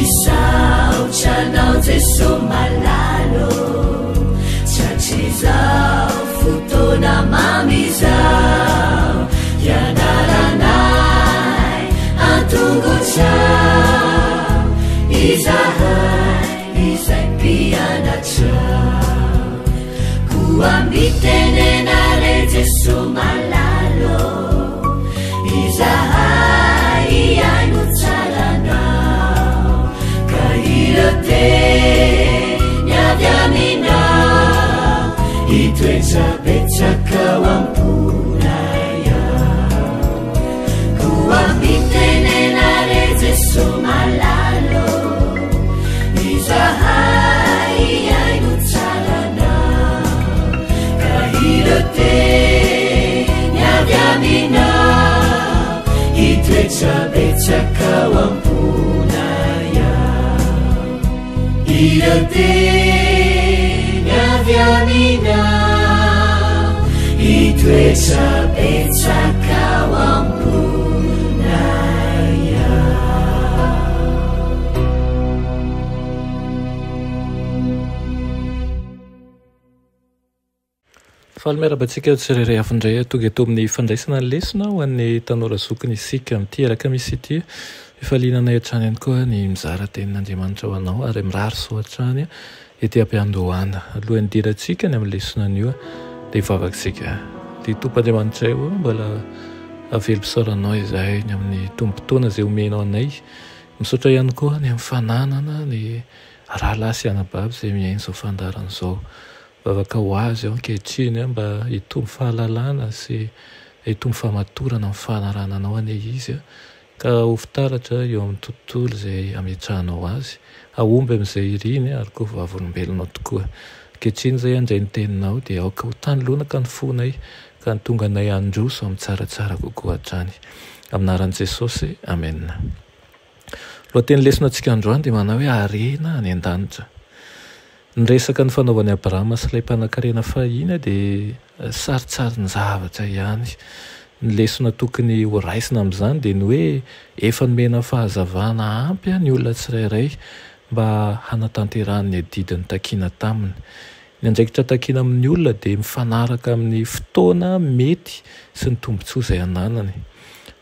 misaotranao jeso malalo tratrizao fotona mamizao ianaranay antongotrao izahay izay mpianatrao koambitenenare jeso malalo izahay iaino tsaranao ka irote niavy aminao itoetsapetsakao amponaya koambitenenare jeso malalo izahay iaino tsaranao ka irote niavy aminao itoetsapetsakao amponaya irote niavy aminao itoetsapetsakao amponaya. Fahalmerabantsika tsirairay avindray tonga eto amin'ny fandraisana ny lesona ho an'ny tanora zokiny isika amin'ity araka misy ity fifalinanay hatrany ihany koa ny mizara tenin'Andriamanitra ho anao ary mirary soa hatrany ety am-piandohana alohan'ny dirantsika ny amin'ny lesona an'io dia hivavaksika dia tompoandriamanitra io mbola avelompisaoranao izahay ny amin'ny tombontona izay omenao anay misaotra ihany koa ny amin'ny fananana ny rahalahy sy anabavy izay miaino izao fandaran'izao vavaka ho azy ao ankehitriny mba hitombo fahalalana sy hitombo fahamatorana amin'ny fanarananao ane izy ka ho fitaratra eo amin'ny tontolo izay ametrahanao azy ahomby amin'izay iriny ary koa vavolombelonao tokoa ankehitriny izay andray ny teninao dia aoka ho tanolona ka ny fonay ka ny tonga anay androso amin'ny tsaratsara kokoa hatrany aminaran'i Jesosy amen. Lohateny lesona antsika androany dia manao hoe arena any an-danitra. Nyresaka ny fanaovany Abrahama sy ilay mpanan-karena fahiny dia saritsary ny zavatra ihany. Ny lesona tokony ho raisina amin'izany dia ny hoe efa nomena fahazavana ampy ny olona tsirairay mba hanatanterahany adidiny takiana taminy. Ny andraikitra takiana amin'ny olona dia mifanaraka amin'ny fotoana mety sy ny tombontsoa izay ananany.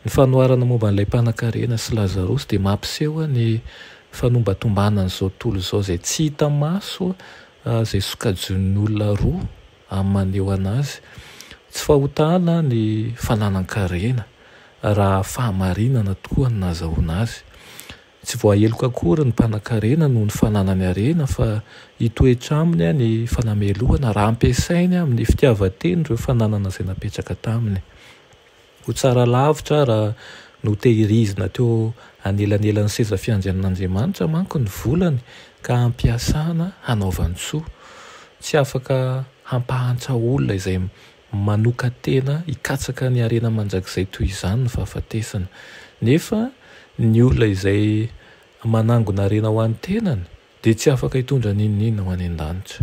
Ny fanoharana momba n'ilay mpanan-karena sy Lazarosy dia mampiseho ny fanombatombanana izao tontolo izao izay tsy hita maso izay sokajon'ny olona roa amin'ny maneho anazy. Tsy fahotana ny fananan-karena raha fahamarinana tokoa ny nazahoana azy. Tsy voaheloka akory ny mpanan-karena noho ny fananany harena fa hitoetra aminy ny fanamelohana raha ampiasainy amin'ny fitiavan-teny ireo fananana izay napetraka taminy. Ho tsara lavitra raha no tehirizina teo anelanelan'ny seza fiandrianan'Andriamanitra manko ny volany ka ampiasana hanaovan-tsoa. Tsy afaka hampahantra olona izay manoka tena hikatsaka ny harena mandrakizay toy izany ny fahafatesana. Nefa ny olona izay manangona harena ho an'ny tenany dia tsy afaka hitondra ninonina ho any an-danitra.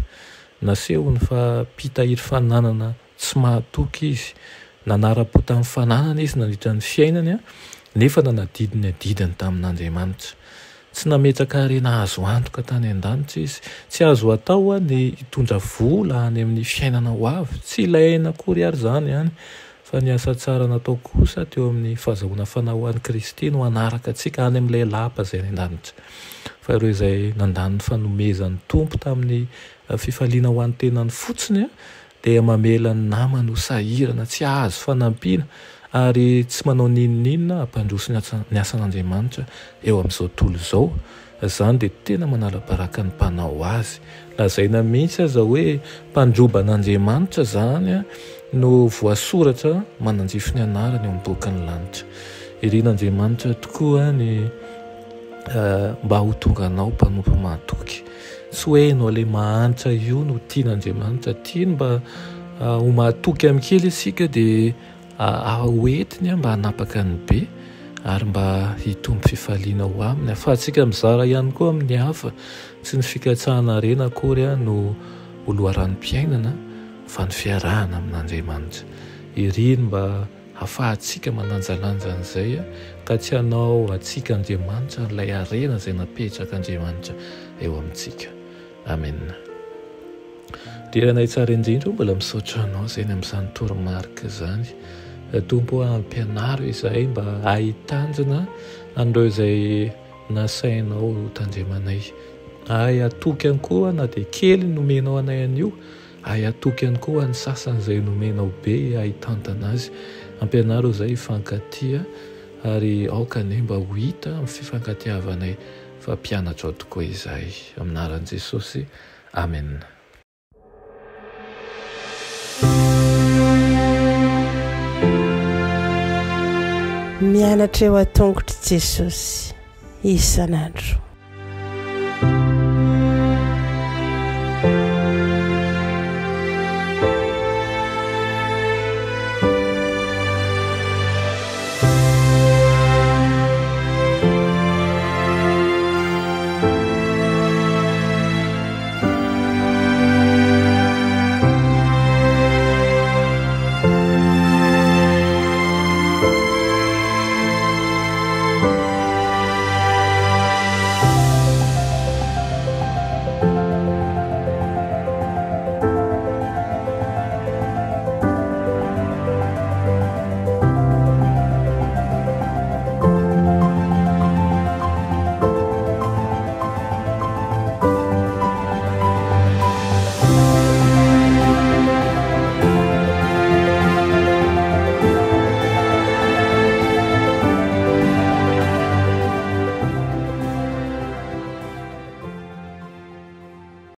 Nasehony fa mpitahiry fananana tsy mahatoky izy. Nanara-po tamin'ny fananana izy nandritra ny fiainany nefa nanadidiny adidiny tamin'Andriamanitra. Tsy nametraka harena azo antoka tany an-danitra izy. Tsy azo atao ny hitondra vola any amin'ny fiainana ho avy. Tsy ilaina akory ary izany ihany fa ny asa tsara natao kosa teo amin'ny fahazahoana fanahoan'i Kristy no hanaraka antsika any amin'ilay lapa izay any an-danitra. Fa ireo izay nandany ny fanomezan'ny tompo tamin'ny fifaliana ho an'ny tenany fotsiny dia mamela ny namany ho sahirana tsy azo fanampiana ary tsy manao ninonina hampandroso ny asan'Andriamanitra eo amin'izao tontolo izao. Izany dia tena manala-baraka ny mpanao azy. Lazaina mihitsy aza hoe mpandroban'Andriamanitra izany no voasoratra manandrify ny anarany eo amin'ny bokin'ny lanitra. Irian'Andriamanitra tokoa ny mba ho tonga anao mpanompo mahatoky. Tsy hoe ianao ilay mahantra io no tian'Andriamanitra tiany mba ho mahatoky amin'ny kely isika dia hoentiny mba hanapaka ny be ary mba hitombo fifaliana ho aminy. Afahantsika mizara ihany koa amin'ny hafa tsy ny fikatsahana harena akory no oloharan'ny mpiainana fa ny fiarahana amin'Andriamanitra. Iriny mba afahantsika mananjalanjan'izay ka tsy hanao atsika Andriamanitra n'ilay arena izay napetraka Andriamanitra eo amintsika. Amen. Diranay tsara indrindra mbola misaotra anao izay ny amin'izany toromarika izany. Tompo ampianaro izahay mba hahitanjana andreo izay nasainao tandremanay. Ay atoky ihany koa na dia kely nomenao anay an'io, ay atoky ihany koa ny sasany izay nomenao be ahitantana azy. Ampianaro izay hifankatia ary aokany mba ho hita amin'ny fifankatiavanay fa mpianatra ao tokoa izahay. Amin'ny anaran'i Jesosy. Amen. Mianatra eo an-tongotry Jesosy isan'andro.